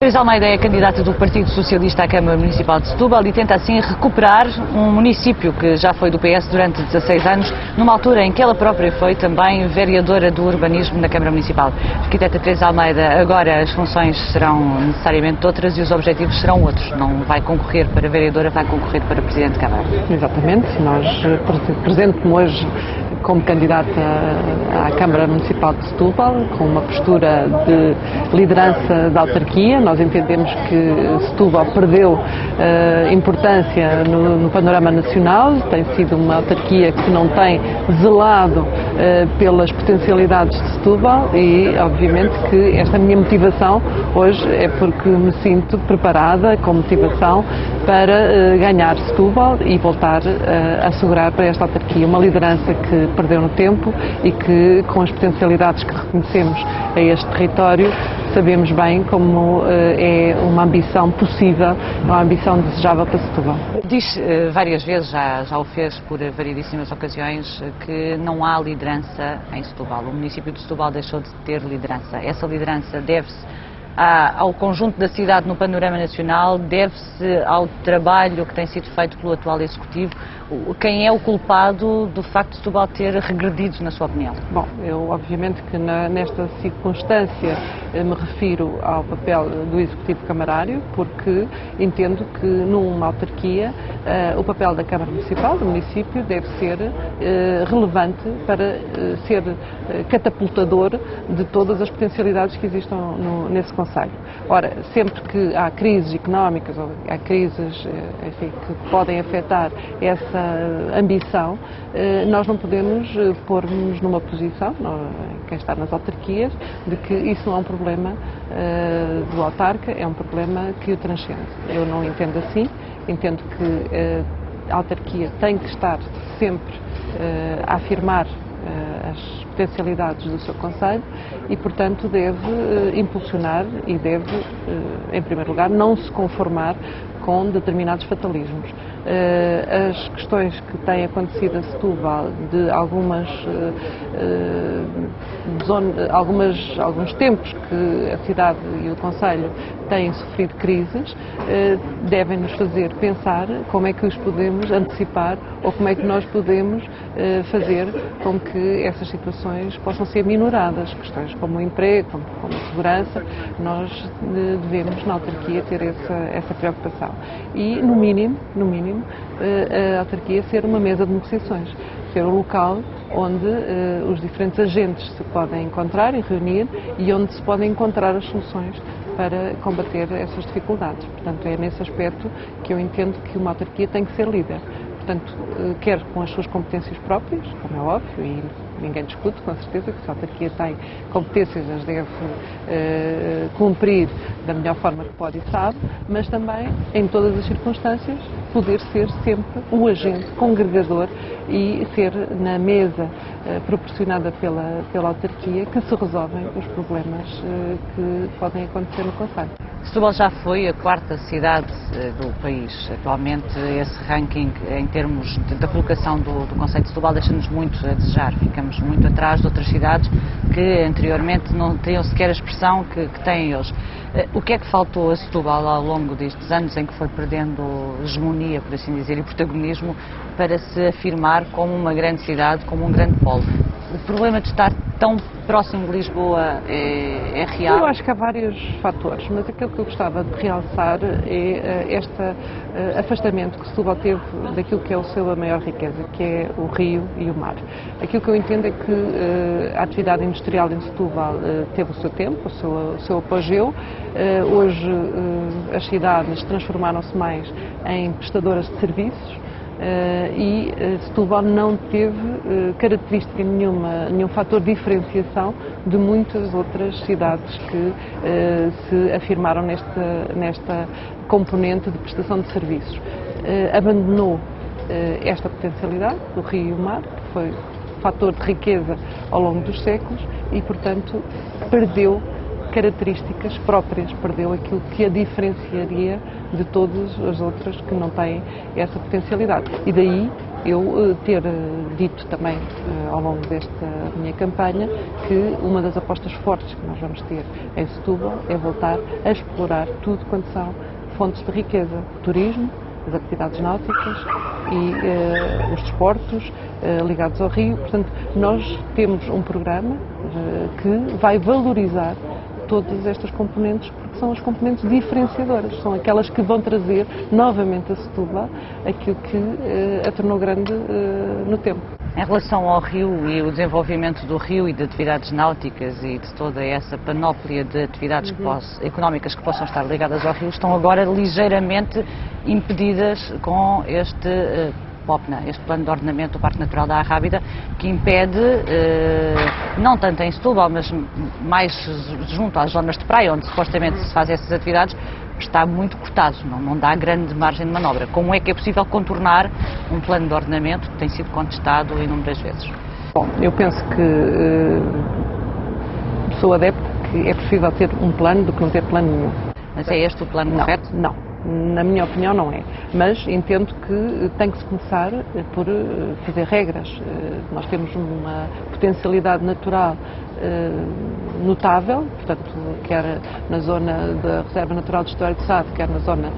Teresa Almeida é candidata do Partido Socialista à Câmara Municipal de Setúbal e tenta assim recuperar um município que já foi do PS durante 16 anos, numa altura em que ela própria foi também vereadora do urbanismo na Câmara Municipal. Arquiteta Teresa Almeida, agora as funções serão necessariamente outras e os objetivos serão outros. Não vai concorrer para vereadora, vai concorrer para Presidente de Câmara. Exatamente. Nós apresento-me hoje como candidata à Câmara Municipal de Setúbal, com uma postura de liderança da autarquia. Nós entendemos que Setúbal perdeu importância no panorama nacional, tem sido uma autarquia que não tem zelado pelas potencialidades de Setúbal e, obviamente, que esta minha motivação hoje é porque me sinto preparada, com motivação, para ganhar Setúbal e voltar a assegurar para esta autarquia uma liderança que perdeu no tempo e que, com as potencialidades que reconhecemos a este território, sabemos bem como é uma ambição possível, uma ambição desejável para Setúbal. Diz várias vezes, já o fez por variedíssimas ocasiões, que não há liderança em Setúbal. O município de Setúbal deixou de ter liderança. Essa liderança deve-se ao conjunto da cidade no panorama nacional, deve-se ao trabalho que tem sido feito pelo atual Executivo. Quem é o culpado do facto de Setúbal ter regredido, na sua opinião? Bom, eu obviamente que nesta circunstância me refiro ao papel do Executivo Camarário, porque entendo que numa autarquia o papel da Câmara Municipal, do município, deve ser relevante para ser catapultador de todas as potencialidades que existam nesse concelho. Ora, sempre que há crises económicas ou há crises enfim, que podem afetar essa ambição, nós não podemos pôr-nos numa posição, quem está nas autarquias, de que isso não é um problema do autarca, é um problema que o transcende. Eu não entendo assim, entendo que a autarquia tem que estar sempre a afirmar as potencialidades do seu concelho e, portanto, deve impulsionar e deve, em primeiro lugar, não se conformar com determinados fatalismos. As questões que têm acontecido a Setúbal de alguns tempos que a cidade e o concelho têm sofrido crises, devem nos fazer pensar como é que os podemos antecipar ou como é que nós podemos fazer com que essas situações possam ser minoradas. Questões como o emprego, como a segurança, nós devemos na autarquia ter essa preocupação. E, no mínimo, a autarquia ser uma mesa de negociações, ser um local onde os diferentes agentes se podem encontrar e reunir e onde se podem encontrar as soluções para combater essas dificuldades. Portanto, é nesse aspecto que eu entendo que uma autarquia tem que ser líder. Portanto, quer com as suas competências próprias, como é óbvio, e ninguém discute, com certeza, que se a autarquia tem competências, as deve cumprir da melhor forma que pode e sabe, mas também, em todas as circunstâncias, poder ser sempre o agente congregador e ser na mesa proporcionada pela autarquia que se resolvem os problemas que podem acontecer no concelho. Setúbal já foi a quarta cidade do país. Atualmente, esse ranking, em termos da colocação do concelho de Setúbal, deixa-nos muito a desejar. Ficamos muito atrás de outras cidades que anteriormente não tinham sequer a expressão que têm hoje. O que é que faltou a Setúbal ao longo destes anos em que foi perdendo hegemonia, por assim dizer, e protagonismo, para se afirmar como uma grande cidade, como um grande polo? O problema de estar tão próximo de Lisboa é real? Eu acho que há vários fatores, mas aquilo que eu gostava de realçar é este afastamento que Setúbal teve daquilo que é a sua maior riqueza, que é o rio e o mar. Aquilo que eu entendo é que a atividade industrial em Setúbal teve o seu tempo, o seu apogeu. Hoje as cidades transformaram-se mais em prestadoras de serviços. E Setúbal não teve característica nenhuma, nenhum fator de diferenciação de muitas outras cidades que se afirmaram nesta componente de prestação de serviços. Abandonou esta potencialidade do rio e o mar, que foi fator de riqueza ao longo dos séculos e, portanto, perdeu características próprias, perdeu aquilo que a diferenciaria de todas as outras que não têm essa potencialidade. E daí eu ter dito também ao longo desta minha campanha que uma das apostas fortes que nós vamos ter em Setúbal é voltar a explorar tudo quanto são fontes de riqueza, o turismo, as atividades náuticas e os desportos ligados ao rio. Portanto, nós temos um programa que vai valorizar todas estas componentes, porque são as componentes diferenciadoras, são aquelas que vão trazer novamente a Setúbal aquilo que a tornou grande no tempo. Em relação ao rio e o desenvolvimento do rio e de atividades náuticas e de toda essa panóplia de atividades económicas que possam estar ligadas ao rio, estão agora ligeiramente impedidas com este POPNA, este Plano de Ordenamento do Parque Natural da Arrábida, que impede, não tanto em Setúbal, mas mais junto às zonas de praia, onde supostamente se fazem essas atividades, está muito cortado, não dá grande margem de manobra. Como é que é possível contornar um plano de ordenamento que tem sido contestado inúmeras vezes? Bom, eu penso que sou adepto que é preferível ter um plano do que não ter plano nenhum. Mas é este o plano correto? Não. Na minha opinião não é, mas entendo que tem que se começar por fazer regras. Nós temos uma potencialidade natural notável, portanto, quer na zona da Reserva Natural do Estuário de Sado, quer na zona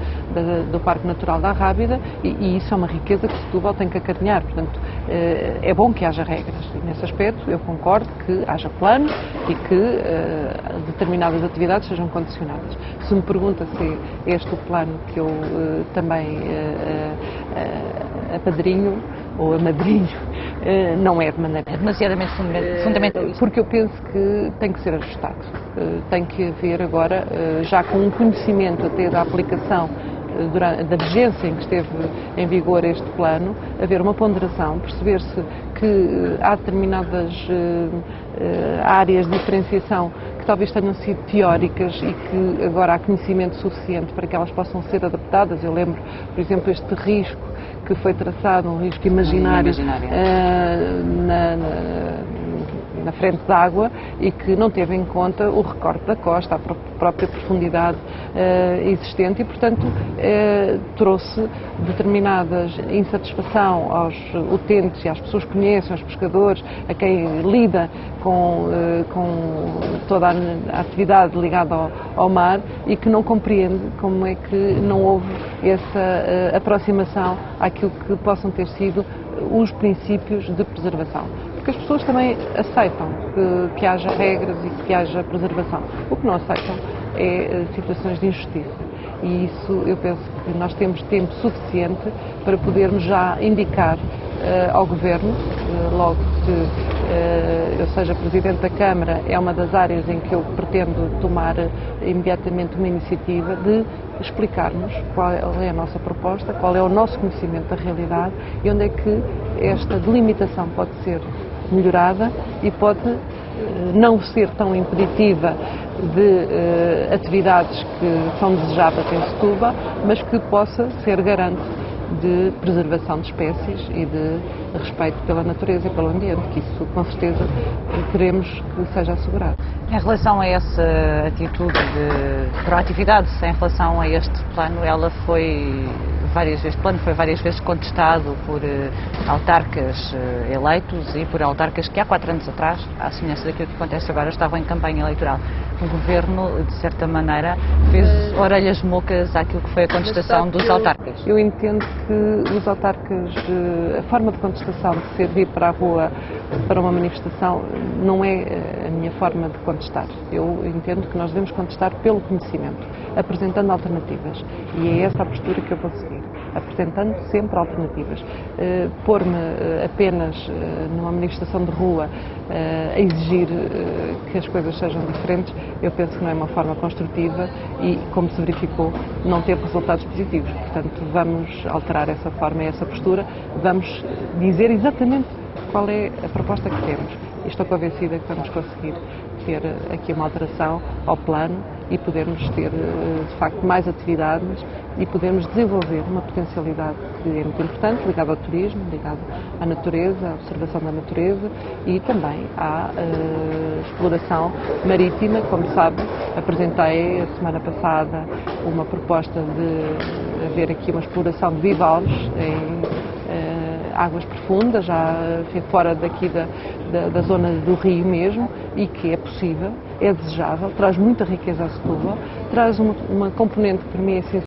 do Parque Natural da Arrábida, e isso é uma riqueza que Setúbal tem que acarinhar. Portanto, é bom que haja regras, e nesse aspecto eu concordo que haja plano e que determinadas atividades sejam condicionadas. Se me pergunta se é este o plano que eu também apadrinho ou amadrinho, não é de maneira... É demasiadamente fundamentalista. Porque eu penso que tem que ser ajustado. Tem que haver agora, já com um conhecimento até da aplicação da vigência em que esteve em vigor este plano, haver uma ponderação, perceber-se que há determinadas áreas de diferenciação que talvez tenham sido teóricas e que agora há conhecimento suficiente para que elas possam ser adaptadas. Eu lembro, por exemplo, este risco que foi traçado, um risco imaginário na frente d'água e que não teve em conta o recorte da costa, a própria profundidade existente e, portanto, trouxe determinada insatisfação aos utentes e às pessoas que conhecem, aos pescadores, a quem lida com toda a atividade ligada ao mar e que não compreende como é que não houve essa aproximação àquilo que possam ter sido os princípios de preservação. Porque as pessoas também aceitam que haja regras e que haja preservação. O que não aceitam é situações de injustiça. E isso eu penso que nós temos tempo suficiente para podermos já indicar ao Governo, logo que eu seja Presidente da Câmara, é uma das áreas em que eu pretendo tomar imediatamente uma iniciativa de explicarmos qual é a nossa proposta, qual é o nosso conhecimento da realidade e onde é que esta delimitação pode ser melhorada e pode não ser tão impeditiva de atividades que são desejáveis em Setúbal, mas que possa ser garante de preservação de espécies e de respeito pela natureza e pelo ambiente, que isso com certeza queremos que seja assegurado. Em relação a essa atitude de proatividade, em relação a este plano, este plano foi várias vezes contestado por autarcas eleitos e por autarcas que há 4 anos atrás, à semelhança daquilo que acontece agora, estavam em campanha eleitoral. O Governo, de certa maneira, fez orelhas mocas àquilo que foi a contestação dos autarcas. Eu entendo que os autarcas, a forma de contestação de ser vir para a rua para uma manifestação não é a minha forma de contestar. Eu entendo que nós devemos contestar pelo conhecimento, apresentando alternativas. E é essa a postura que eu vou seguir, apresentando sempre alternativas. Pôr-me apenas numa manifestação de rua a exigir que as coisas sejam diferentes, eu penso que não é uma forma construtiva e, como se verificou, não teve resultados positivos. Portanto, vamos alterar essa forma e essa postura, vamos dizer exatamente qual é a proposta que temos. E estou convencida que vamos conseguir ter aqui uma alteração ao plano e podermos ter, de facto, mais atividades e podermos desenvolver uma potencialidade que é muito importante, ligada ao turismo, ligada à natureza, à observação da natureza e também à exploração marítima. Como sabe, apresentei a semana passada uma proposta de haver aqui uma exploração de bivalves em águas profundas, já fora daqui da zona do rio mesmo, e que é possível, é desejável, traz muita riqueza a Setúbal, traz uma componente que para mim é essencial,